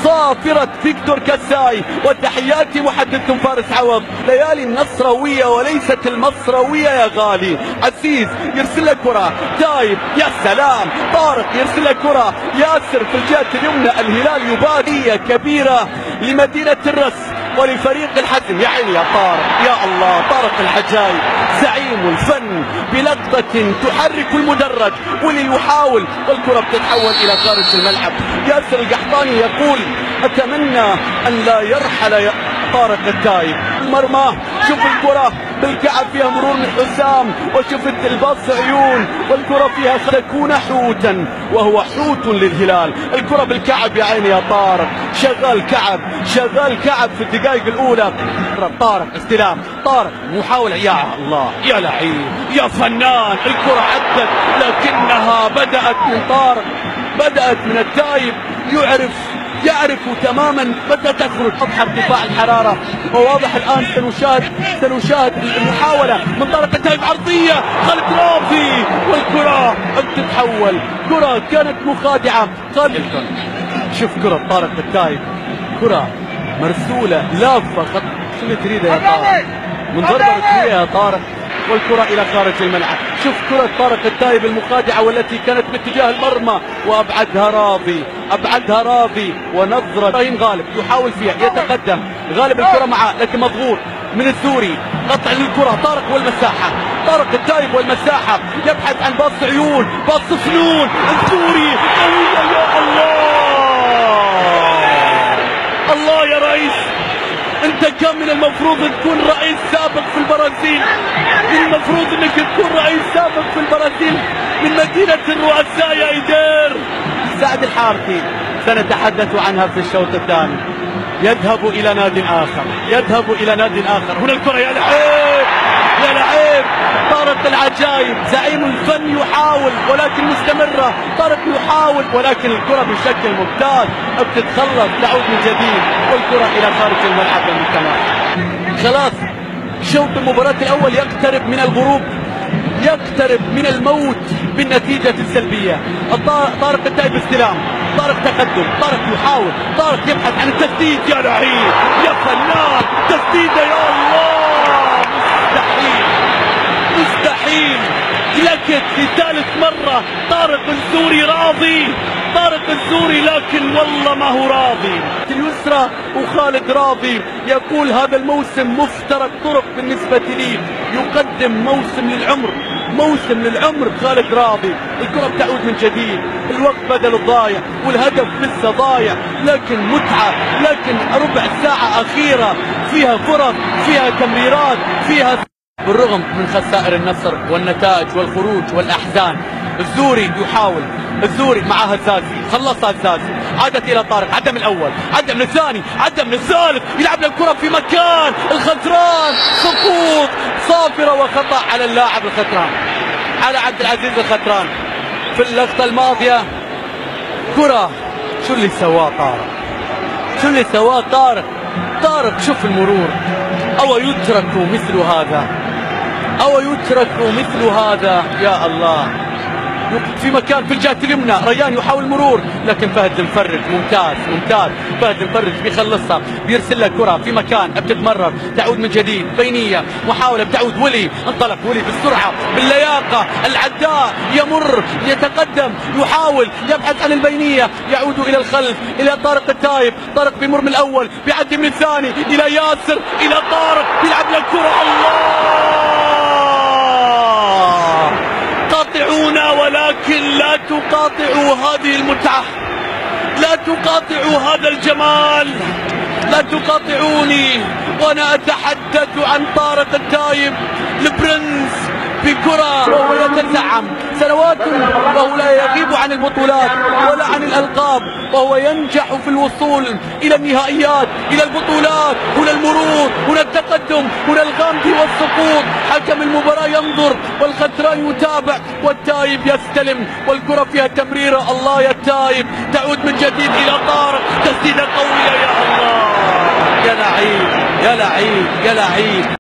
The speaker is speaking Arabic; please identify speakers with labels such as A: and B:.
A: صافرة فيكتور كاساي. وتحياتي محدثكم فارس عوض. ليالي النصراوية وليست المصراوية يا غالي. عزيز يرسل لك كرة، تايب يا سلام، طارق يرسل لك كرة، ياسر في الجهة اليمنى. الهلال يبادية كبيرة لمدينة الرس ولفريق الحزم. يا عيني يا طارق، يا الله، طارق الحجاي زعيم الفن بلقطة تحرك المدرج واللي يحاول، والكرة بتتحول إلى خارج الملعب. ياسر القحطاني يقول أتمنى أن لا يرحل طارق التايب. المرمى، شوف الكرة بالكعب فيها مرور من حسام، وشفت الباص عيون، والكرة فيها تكون حوتا وهو حوت للهلال. الكرة بالكعب يا عيني يا طارق، شغال كعب، شغال كعب في الدقائق الأولى. طارق استلام، طارق محاولة، يا الله يا لعيب يا فنان. الكرة عدت لكنها بدأت من طارق، بدأت من التايب. يعرف تماما متى تخرج. أضحى ارتفاع الحرارة، وواضح الآن سنشاهد المحاولة من طارق التايب، عرضية خالد رافي، والكرة تتحول. كرة كانت مخادعة. شوف كرة طارق التايب، كرة مرسولة لافة، شو اللي تريده يا طارق؟ من ضربة ركنية يا طارق، والكرة إلى خارج الملعب. شوف كرة طارق التايب المخادعة والتي كانت باتجاه المرمى، وأبعدها راضي، ونظرة إبراهيم غالب يحاول فيها، يتقدم غالب، الكرة معه لكن مضغوط من الزوري. قطع للكرة، طارق والمساحة، طارق التايب والمساحة، يبحث عن باص عيون، باص فنون، الزوري قوية. يا الله يا رئيس، انت كان من المفروض تكون رئيس سابق في البرازيل، من المفروض انك تكون رئيس سابق في البرازيل من مدينة الرؤساء يا ايدير. سعد الحارثي سنتحدث عنها في الشوط الثاني. يذهب الى نادي اخر، هنا الكرة، يا لعيب طارق العجايب زعيم الفن يحاول ولكن مستمرة. طارق يحاول ولكن الكرة بشكل ممتاز بتتخلص، تعود من جديد، والكرة الى خارج الملعب للمجتمع. خلاص شوط المباراة الاول يقترب من الغروب، يقترب من الموت بالنتيجة السلبية. طارق التايب استلام، طارق تقدم، طارق يحاول، طارق يبحث عن التسديد، يا لعيب يا فنان، تسديده يا الله، مستحيل لكت لثالث مرة. طارق الزوري لكن والله ما هو راضي. اليسرى وخالد راضي يقول هذا الموسم مفترق طرق بالنسبة لي، يقدم موسم للعمر خالد راضي. الكرة بتعود من جديد، الوقت بدل الضايع والهدف لسه ضايع، لكن متعة، لكن ربع ساعة أخيرة فيها فرص، فيها تمريرات، فيها بالرغم من خسائر النصر والنتائج والخروج والأحزان. الزوري يحاول، الزوري مع هزازي، خلصها هزازي، عادت إلى طارق، عدى من الأول، عدى من الثاني، عدى من الثالث، يلعب الكرة في مكان الخطران، سقوط صافرة وخطأ على اللاعب الخطران، على عبد العزيز الخطران في اللقطة الماضية. كرة، شو اللي سواه طارق شوف المرور، أو يترك مثل هذا يا الله. في مكان في الجهة اليمنى، ريان يحاول مرور لكن فهد المفرج ممتاز، فهد المفرج بيخلصها، بيرسل لك كرة في مكان بتتمرر، تعود من جديد بينية، محاولة بتعود ولي، انطلق ولي بالسرعة باللياقة، العداء يمر، يتقدم، يحاول، يبحث عن البينية، يعود إلى الخلف إلى طارق التايب. طارق بيمر من الأول، بيعدي من الثاني إلى ياسر، إلى طارق، يلعب لك كرة. الله، قاطعونا ولكن لا تقاطعوا هذه المتعة، لا تقاطعوا هذا الجمال، لا تقاطعوني وأنا أتحدث عن طارق التايب البرنس بكرة، وهو يتزعم سنوات وهو لا يغيب عن البطولات ولا عن الألقاب، وهو ينجح في الوصول إلى النهائيات، إلى البطولات. هنا المرور، هنا التقدم، هنا الغامدي والسقوط. حكم المباراة ينظر والخطران يتابع، والتايب يستلم والكرة فيها تمريرة. الله يا التايب، تعود من جديد إلى طارق، تسديدة قوية، يا الله، يا لعيب.